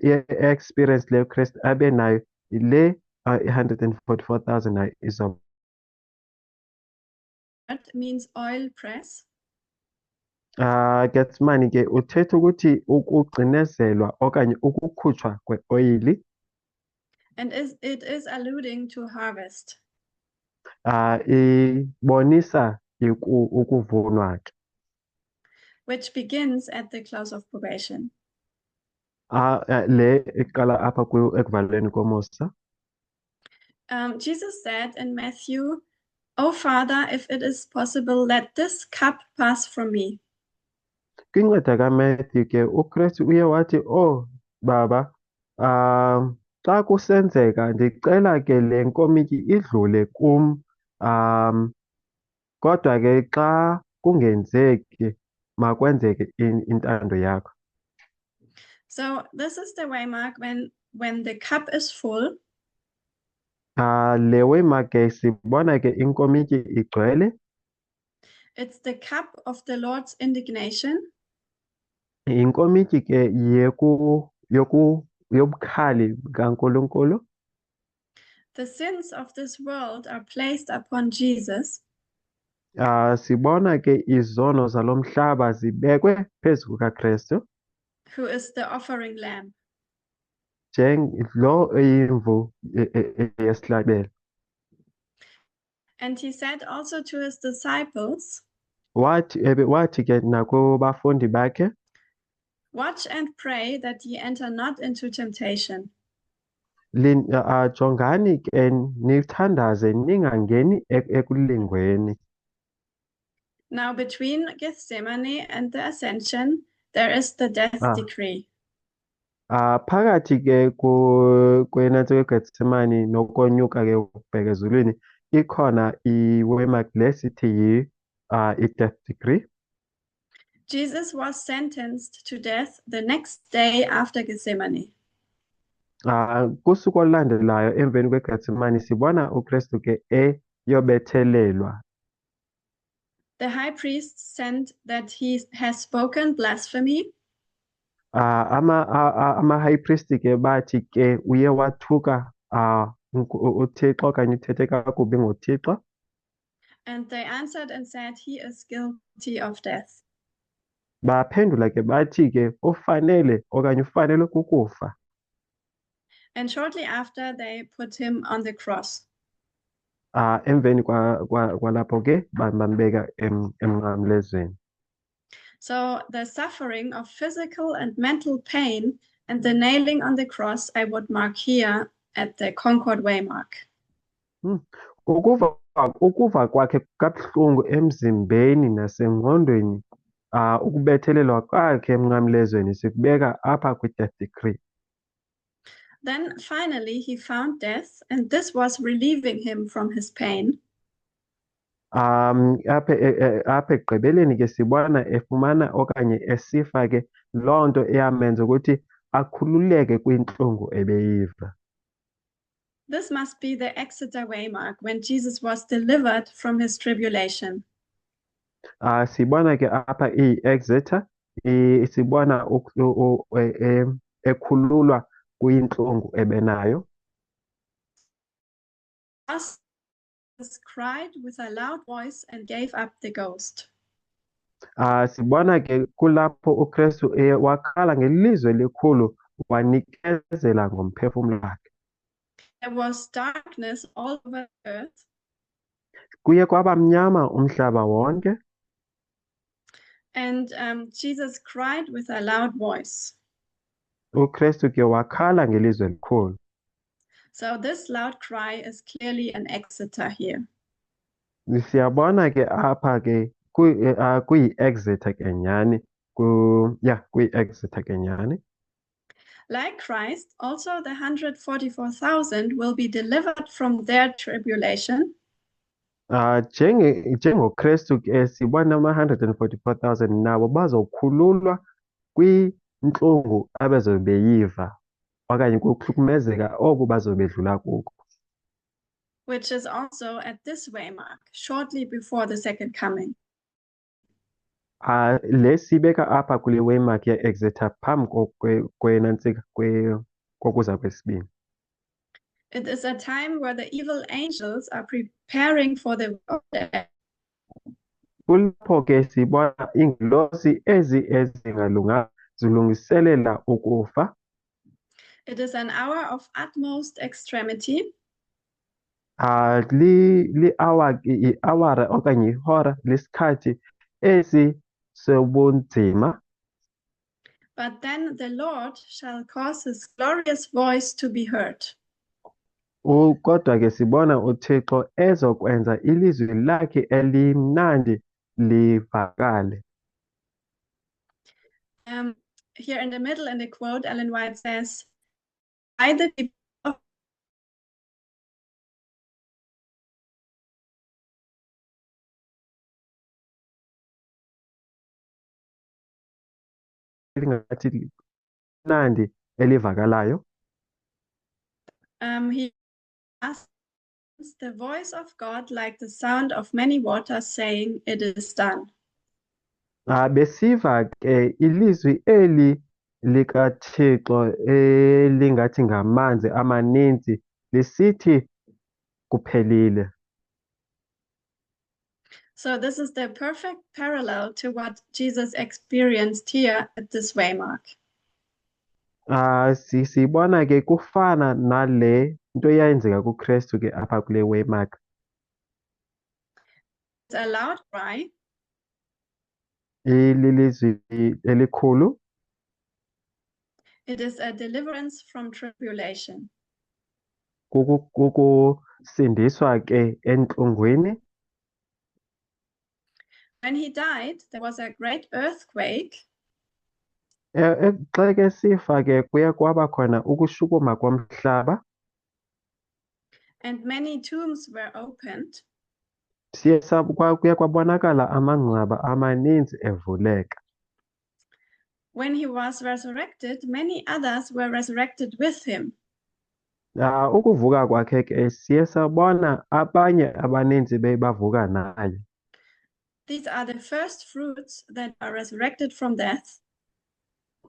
i-experience le uKristu abe nayo ile 144,000 izoba. That means oil press. Gethsemane ke uthetha ukuthi ukugcinezelwa okanye ukukhutshwa kweoyili. And it is alluding to harvest. ibonisa ukuvunwa ke. which begins at the close of probation. Le iqala apha ekuvalweni komusa. Jesus said in Matthew, "Oh Father, if it is possible, let this cup pass from me." Kwincwadi kaMatthew ke uKristu uye wathi, oh Baba, xa kusenzeka ndicela ke le nkomityi idlule kum, kodwa ke xa kungenzeki makwenzeke intando yakho. So this is the waymark when the cup is full. Le waymark ke sibona ke inkomityi igcwele. It's the cup of the Lord's indignation. Inkomityi ke yobukhali kaNkulunkulu. The sins of this world are placed upon Jesus. Sibona ke izono zalo mhlaba zibekwe phezu kukaKristu, who is the offering lamb. lo eyimvu yesihlabelo. And he said also to his disciples, Wathi ke nakubafundi bakhe, "Watch and pray that ye enter not into temptation." jongani ke nithandaze ningangeni ekulingweni. Now between Gethsemane and the ascension, there is the death decree. Phakathi ke kwenantsika kaGetsemane nokonyuka ke ukubheka ezulwini ikhona iwaymark lesithi i-death decree. Jesus was sentenced to death the next day after Gethsemane. Kusuku olulandelayo emveni kweGetsemane sibona uKristu ke eyobethelelwa. The high priest said that he has spoken blasphemy. Ama-high priest ke bathi ke uye wathuka uThixo okanye uthethe kakubi ngoThixo. And they answered and said he is guilty of death. Baphendula ke bathi ke ufanele kukufa. And shortly after they put him on the cross. Emveni kwalapho ke bambeka emnqamlezweni. So the suffering of physical and mental pain and the nailing on the cross I would mark here at the Concord Waymark. Ukuva kwakhe kabuhlungu emzimbeni nasengqondweni, ukubethelelwa kwakhe emnqamlezweni sikubeka apha kwi-death decree. Then finally he found death, and this was relieving him from his pain. Apha ekugqibeleni ke sibona efumana okanye esifa ke loo nto eyamenza ukuthi akhululeke kwintlungu ebeyiva. This must be the Exeter Waymark when Jesus was delivered from his tribulation. Sibona ke apha i-Exeter sibona ekhululwa kwintlungu ebenayo. Jesus cried with a loud voice and gave up the ghost. Sibona ke kulapho uKristu wakhala ngelizwi elikhulu wanikezela ngomphefumlo wakhe. There was darkness all over the earth. Kuye kwaba mnyama umhlaba wonke. And Jesus cried with a loud voice. uKristu ke wakhala ngelizwi elikhulu. So this loud cry is clearly an Exeter here. Siyabona ke apha ke kuyi-Exeter ke nyhani, kuyi-Exeter ke nyhani. Like Christ, also the 144,000 will be delivered from their tribulation. NjengoKristu ke sibona ama-144,000 nabo bazokhululwa kwintlungu abazobe beyiva okanye kuhlukumezeka obu bazobe bedlula kuko. Which is also at this waymark, shortly before the second coming. Le sibeka apha kule waymark ye-Exeter phambi kwenantsika kokuza kwesibini. It is a time where the evil angels are preparing for the death. Kulapho ke sibona iingilosi ezingalunganga zilungiselela ukufa. It is an hour of utmost extremity. i-awara okanye ihora lesikhathi sobunzima. But then the Lord shall cause his glorious voice to be heard. Kodwa ke sibona uThixo ezokwenza ilizwi lakhe elimnandi livakale. Here in the middle in the quote, Ellen White says, "I the people of Elingathi mnandi elivakalayo. he asks the voice of God like the sound of many waters saying, it is done." Besiva ke ilizwi eli likaThixo elingathi ngamanzi amaninzi lisithi kuphelile. So this is the perfect parallel to what Jesus experienced here at this waymark. Sibona ke kufana nale nto yayenzeka kuKristu ke apha kule waymark. It's a loud cry. Ilizwi elikhulu. It is a deliverance from tribulation. Kukusindiswa ke entlungwini. When he died, there was a great earthquake. Xa ke sifa ke kuye kwaba khona ukushukuma komhlaba. And many tombs were opened. Kuye kwabonakala amangcwaba amaninzi evuleka. When he was resurrected, many others were resurrected with him. Ukuvuka kwakhe ke siye sabona abanye abaninzi bavuka naye. These are the first fruits that are resurrected from death.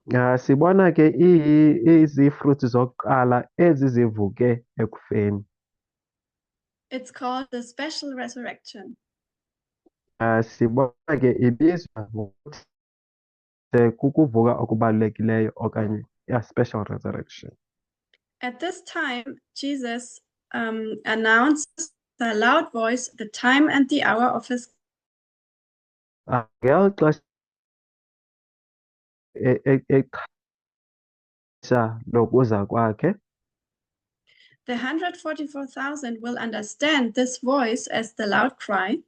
Sibona ke izifruthi zokuqala ezi zivuke ekufeni. It's called the special resurrection. Sibona ke ibizwa ngokuthi kukuvuka okubalulekileyo okanye special resurrection. At this time, Jesus announced with a loud voice the time and the hour of his. Ngeli xesha lokuza kwakhe. The 144,000 will understand this voice as the loud cry.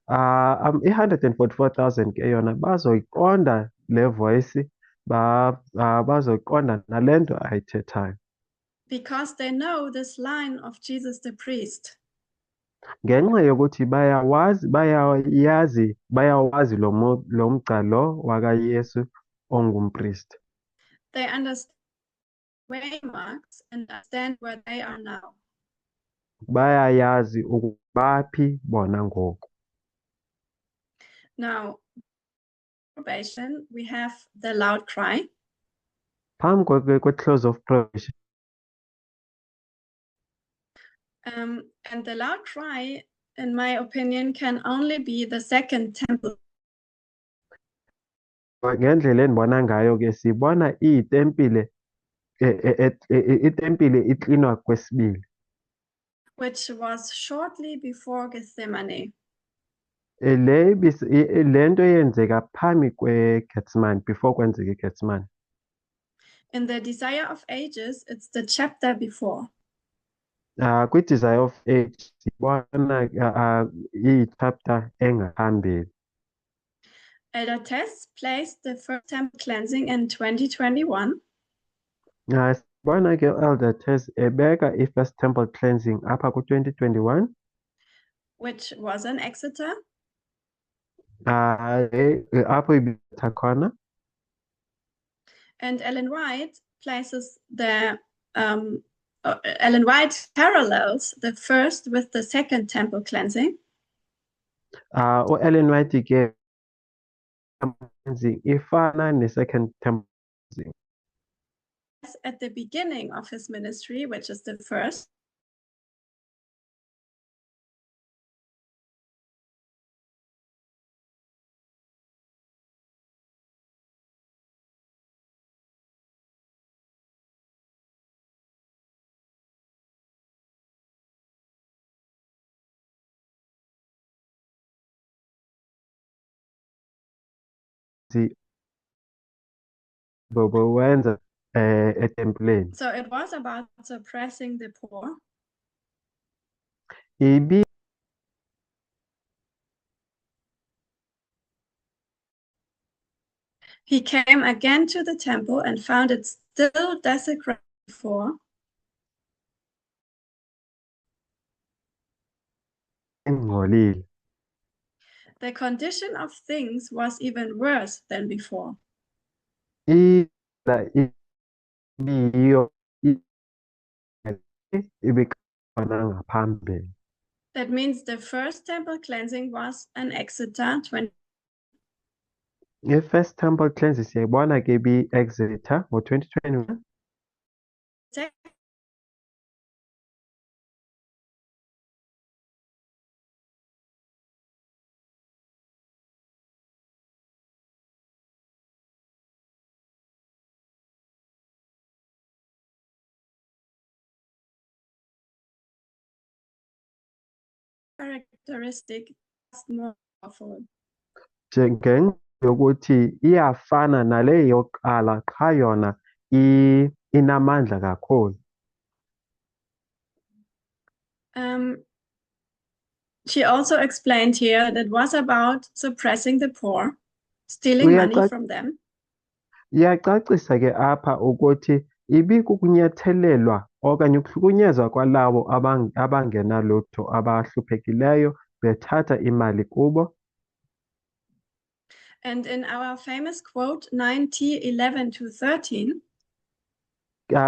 144,000 ke yona bazoyiqonda le voice bazoyiqonda nale nto ayithethayo. Because they know this line of Jesus the priest. Ngenxa yokuthi bayawazi lo mgca lo wakaYesu ongumpristi. They understand waymarks and understand where they are now. Bayayazi ukubaphi bona ngoku. Now, probation, we have the loud cry. Phambi kwe-close of probation. And the loud cry, in my opinion, can only be the second temple. Ngendlela endibona ngayo ke sibona itempile iklinwa kwesibili. Which was shortly before Gethsemane. Le nto yenzeka phambi kweGethsemane, before kwenzeka iGethsemane. In the Desire of Ages, it's the chapter before. Kwi-Desire of Age sibona iyi-chapter engaphambili. Elder Tess placed the first temple cleansing in 2021. Sibona ke Elder Tess ebeka i-first temple cleansing apha ku-2021. Which was in Exeter. Apho ibetha khona. And Ellen White places the Ellen White parallels the first with the second temple cleansing. Ellen White ke ifana ne-second temple cleansing. At the beginning of his ministry, which is the first. bewenza etempileni. So it was about suppressing the poor. Ibi He came again to the temple and found it still desecrated before. ingcolile. The condition of things was even worse than before. Indlela ibiyiyo ibikhona ngaphambili. That means the first temple cleansing was an Exeter 20. I-First Temple Cleansing siyayibona ke bi-Exeter ngo-2021. Characteristic more powerful. Ngenxa yokuthi iyafana nale yokuqala qha yona inamandla kakhulu. She also explained here that was about suppressing the poor, stealing money from them. Iyacacisa ke apha ukuthi ibikukunyathelelwa okanye ukuhlukunyezwa kwalabo abangenalutho abahluphekileyo bethatha imali kubo. And in our famous quote 9T11-13,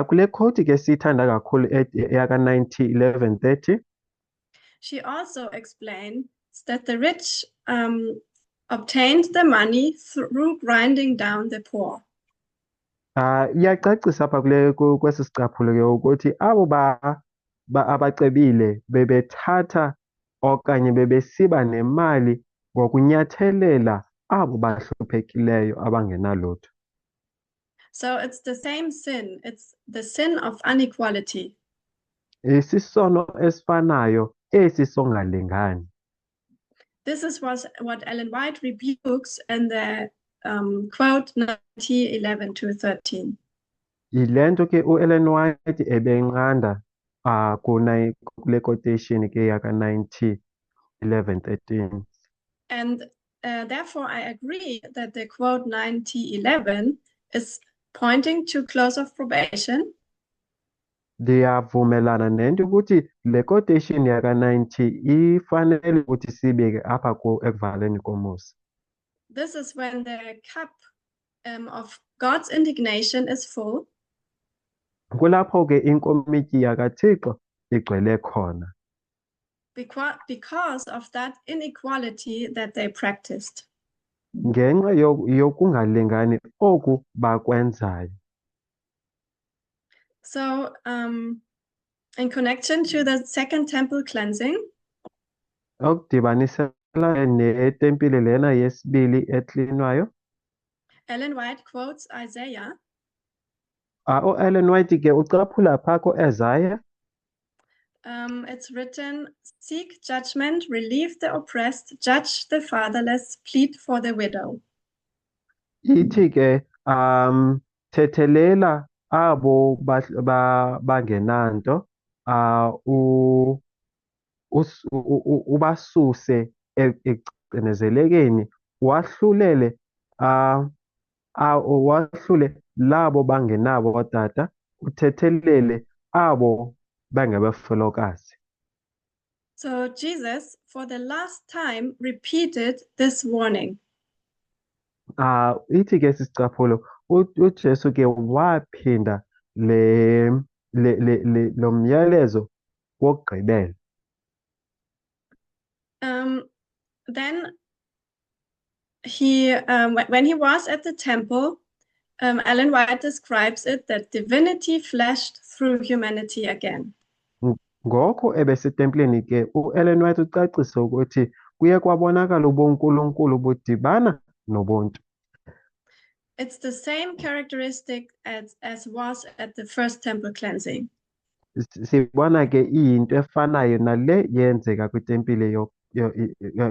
kule quote ke siyithanda kakhulu yaka 9T11-30, she also explains that the rich obtained the money through grinding down the poor. Iyacacisa apha kwesi sicaphulo ke ukuthi abo abacebile bebethatha okanye bebesiba nemali ngokunyathelela abo bahluphekileyo abangenalutho. So it's the same sin. It's the sin of inequality. Isisono esifanayo esi songalingani. This is what Ellen White rebukes in the quote 9T11-13. Yile nto ke u-Ellen White ebenqanda kule quotation ke yaka 9T11-13. And therefore I agree that the quote 9T11 is pointing to close of probation. Ndiyavumelana nento ukuthi le quotation yaka 9T ifanele ukuthi sibeke apha ekuvaleni komusa. This is when the cup of God's indignation is full. Kulapho ke inkomityi yakaThixo igcwele khona. Because of that inequality that they practiced. Ngenxa yokungalingani oku bakwenzayo. So in connection to the second temple cleansing, Okudibanisela netempile lena yesibili eklinwayo. Ellen White quotes Isaiah. U-Ellen White ke ucaphula phaa ko-Isaiah. It's written, seek judgment, relieve the oppressed, judge the fatherless, plead for the widow. Ithi ke thethelela abo bangenanto ubasuse ekucinezelekeni wahlule labo bangenabo ootata uthethelele abo bangabafelokazi. So Jesus, for the last time, repeated this warning. Ithi ke sisicaphulo uJesu ke waphinda lo myalezo wokugqibela. Then when he was at the temple, Ellen White describes it that divinity flashed through humanity again. Ngoko ebesetempleni ke u-Ellen White ucacisa ukuthi kuye kwabonakala ubunkulunkulu budibana nobuntu. It's the same characteristic as was at the first temple cleansing. Sibona ke iyinto efanayo nale yenzeka kwitempile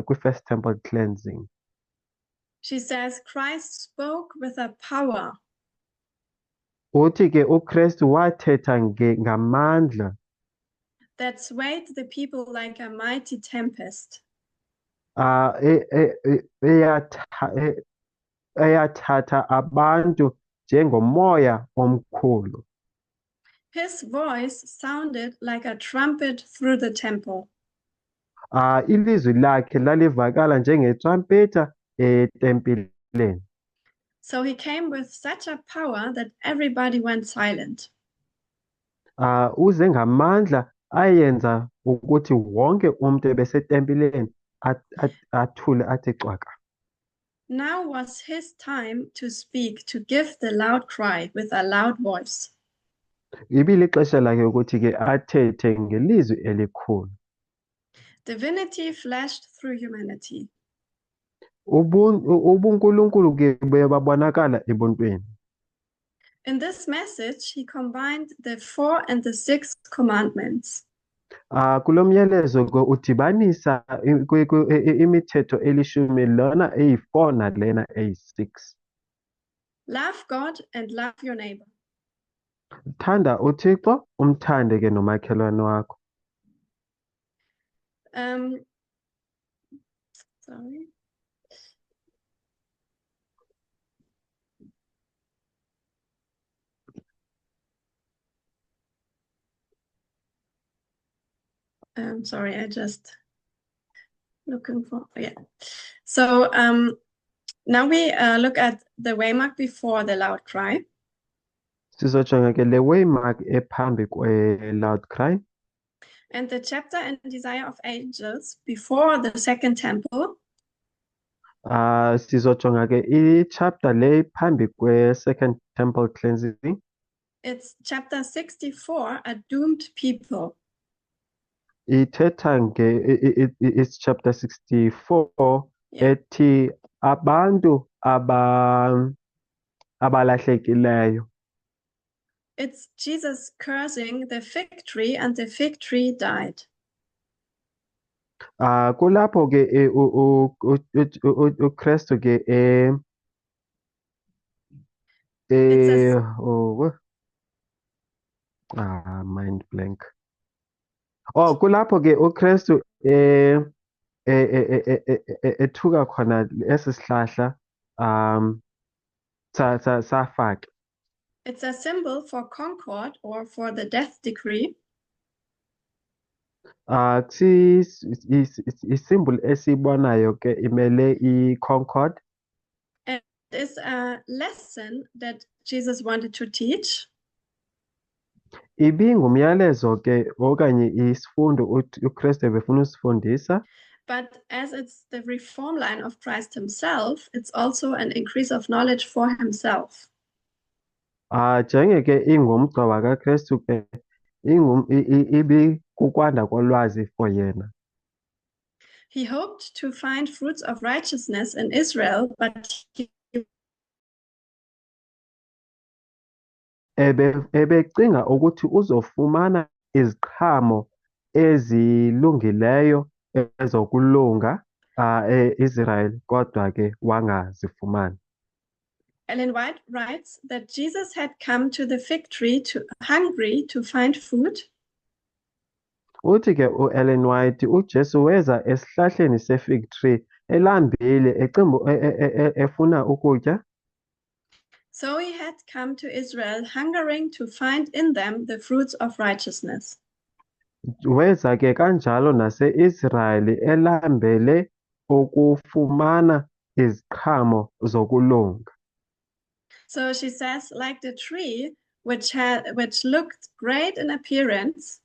kwi-First Temple Cleansing. She says Christ spoke with a power Uthi ke uKristu wathetha ngamandla that swayed the people like a mighty tempest. eyathatha abantu njengomoya omkhulu. His voice sounded like a trumpet through the temple. Ilizwi lakhe lalivakala njengetrumpeta etempileni. So he came with such a power that everybody went silent. Uze ngamandla ayenza ukuthi wonke umuntu ebesetempileni athule athi cwaka. Now was his time to speak, to give the loud cry with a loud voice. Ibile ixesha lakhe ukuthi ke athethe ngelizwi elikhulu. Divinity flashed through humanity. Ubunkulunkulu ke babonakala ebuntwini. In this message, he combined the 4 and the 6 commandments. Kulo myalezo udibanisa imithetho elishumi lona eyi-4 nalena eyi-6. Love God and love your neighbor. Thanda uThixo umthande ke nomakhelwane wakho. Sorry. Sorry, I just looking for, yeah. So now we look at the waymark before the loud cry. Sizojonga ke le waymark ephambi kwe-loud cry. And the chapter and desire of angels before the second temple. Sizojonga ke i-chapter le phambi kwe-second temple cleansing. It's chapter 64, a doomed people. Ithetha it's chapter 64 ethi abantu abalahlekileyo. It's Jesus cursing the fig tree and the fig tree died. Kulapho ke uKristu ke mind blank. Kulapho ke uKristu ethuka khona esi sihlahla safake. It's a symbol for concord or for the death decree. Isymbol esibonayo ke imele i-concord. And it's a lesson that Jesus wanted to teach. Ibingumyalezo ke okanye isifundo uKristu ebefuna usifundisa. But as it's the reform line of Christ himself, it's also an increase of knowledge for himself. Njenge ke ingumgca kaKristu ke ibikukwanda kolwazi for yena. He hoped to find fruits of righteousness in Israel, but ebecinga ukuthi uzofumana iziqhamo ezilungileyo ezokulunga e-Israel kodwa ke wangazifumani. Ellen White writes that Jesus had come to the fig tree hungry to find food. Uthi ke uEllen White uJesu weza esihlahleni se-fig tree elambile efuna ukutya. So he had come to Israel hungering to find in them the fruits of righteousness. Weza ke kanjalo nase-Israyeli elambele ukufumana iziqhamo zokulunga. So she says, like the tree which looked great in appearance.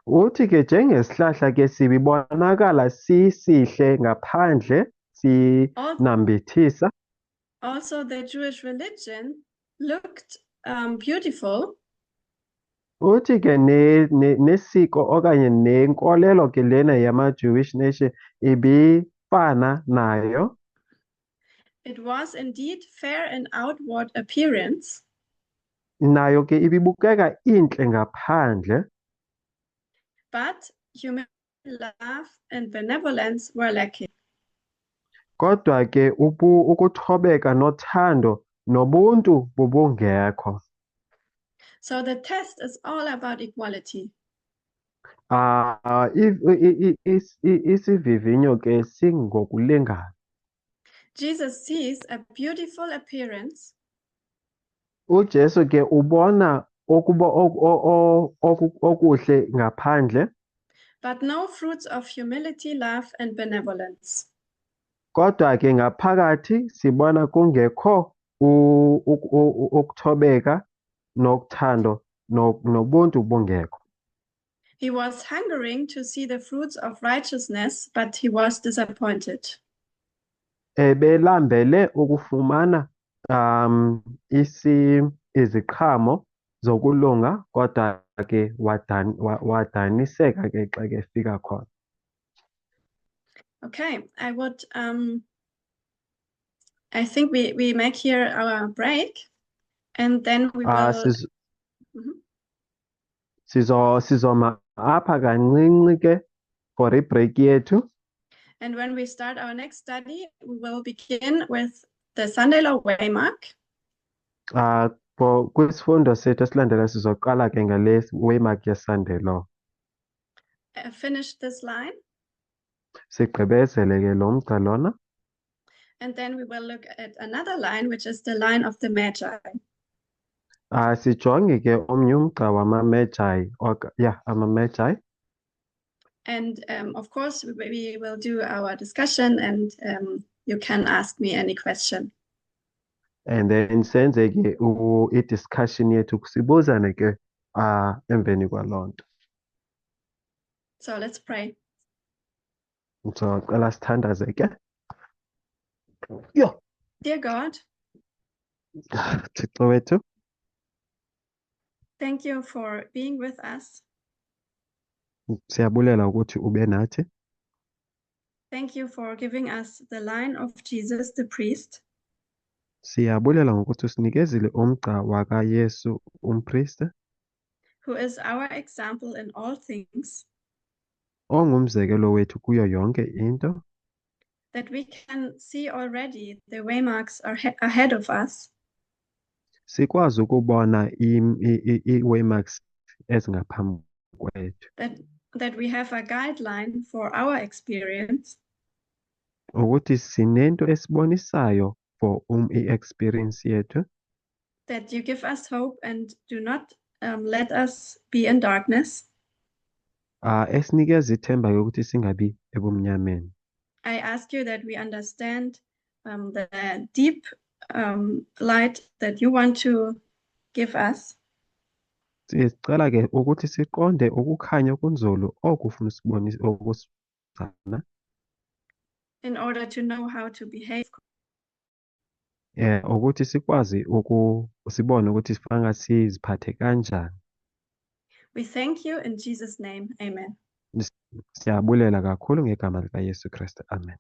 Uthi ke njengesihlahla ke sibonakala sisihle ngaphandle sinambithisa. Also the Jewish religion looked beautiful. Uthi ke nesiko okanye nenkolelo ke lena yama-Jewish nation ibifana nayo. It was indeed fair in outward appearance. Nayo ke ibibukeka intle ngaphandle. But human love and benevolence were lacking. Kodwa ke ukuthobeka nothando nobuntu bubungekho. So the test is all about equality. Isivivinyo ke singokulingana. Jesus sees a beautiful appearance, UJesu ke ubona okuhle ngaphandle, but no fruits of humility, love, and benevolence. kodwa ke ngaphakathi sibona kungekho ukuthobeka nokuthando nobuntu bungekho. He was hungering to see the fruits of righteousness, but he was disappointed. Belambele ukufumana iziqhamo zokulunga, kodwa ke wadaniseka ke xa ke fika khona. Okay, I think we make here our break, and then we will. Sizoma apha kancinci ke for ibreak yethu. And when we start our next study, we will begin with the Sunday Law Waymark. Kwisifundo sethu esilandela sizoqala ke ngale waymark yeSunday Law. Finish this line. Sigqibezele ke lo mgca lona. And then we will look at another line, which is the line of the Magi. Sijonge ke omnye umgca wama-Magi, ama-Magi. And of course, we will do our discussion, and you can ask me any question. And then senze ke i-discussion yethu sibuzane ke emveni kwaloo nto. So let's pray. So qala sithandaze ke. Yo. Dear God, Thixo wethu, thank you for being with us. siyabulela ukuthi ube nathi. Thank you for giving us the line of Jesus the priest. Siyabulela ngokuthi usinikezile umgca wakaYesu umpristi, who is our example in all things, ongumzekelo wethu kuyo yonke into, that we can see already the waymarks are ahead of us, sikwazi ukubona ii-waymarks ezingaphambi kwethu, that we have a guideline for our experience, ukuthi sinento esibonisayo for i-experience yethu, that you give us hope and do not let us be in darkness. Esinikeza ithemba yokuthi singabi ebumnyameni. I ask you that we understand the deep light that you want to give us. Sicela ke ukuthi siqonde ukukhanya okunzulu okufuna ukusibonisa in order to know how to behave. Ukuthi sikwazi sibone ukuthi sifanele siziphathe kanjani. We thank you in Jesus' name. Amen. Siyabulela kakhulu ngegama likaYesu Kristu. Amen.